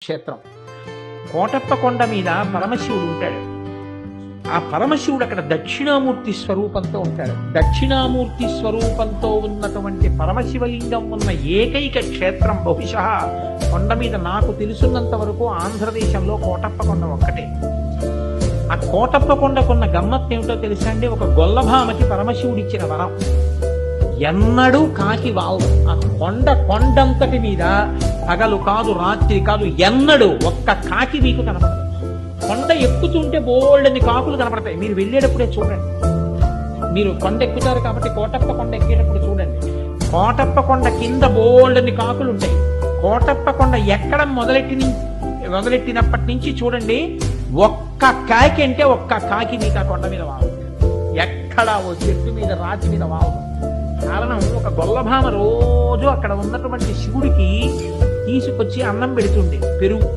క్షేత్రం. కోటప్ప కొండ మీద పరమశివుడు ఉంటాడు. ఆ పరమశివుడు అక్కడ దక్షిణామూర్తి స్వరూపంతో ఉంటాడు. దక్షిణామూర్తి స్వరూపంతో ఉన్నటువంటి పరమశివలింగం ఉన్న ఏకైక క్షేత్రం బహుశా కొండ మీద నాకు తెలుసున్నంత వరకు ఆంధ్రదేశంలో కోటప్ప కొండ ఒక్కటే. ఆ కోటప్ప కొండకున్న గమ్మత్తు ఏమిటో తెలుసా అండి? ఒక గొల్లభామకి పరమశివుడు ఇచ్చిన వరం, ఎన్నడూ కాకి వాలదు. ఆ కొండంతటి మీద పగలు కాదు రాత్రి కాదు ఎన్నడూ ఒక్క కాకి మీకు కనపడదు. కొండ ఎక్కుతుంటే బోల్డని కాకులు కనపడతాయి. మీరు వెళ్ళేటప్పుడే చూడండి. మీరు కొండ ఎక్కుతారు కాబట్టి కోటప్ప కొండ ఎక్కేటప్పుడు చూడండి. కోటప్ప కొండ కింద బోల్డని కాకులు ఉంటాయి. కోటప్ప కొండ ఎక్కడం మొదలెట్టినప్పటి నుంచి చూడండి, ఒక్క కాకి అంటే ఒక్క కాకి మీకు ఆ కొండ మీద వాలదు. ఎక్కడ ఓ చెట్టు మీద రాతి మీద వాలదు. కారణం, ఒక గొల్లభామ రోజు అక్కడ ఉన్నటువంటి శివుడికి తీసుకొచ్చి అన్నం పెడుతుండే, పెరుగు.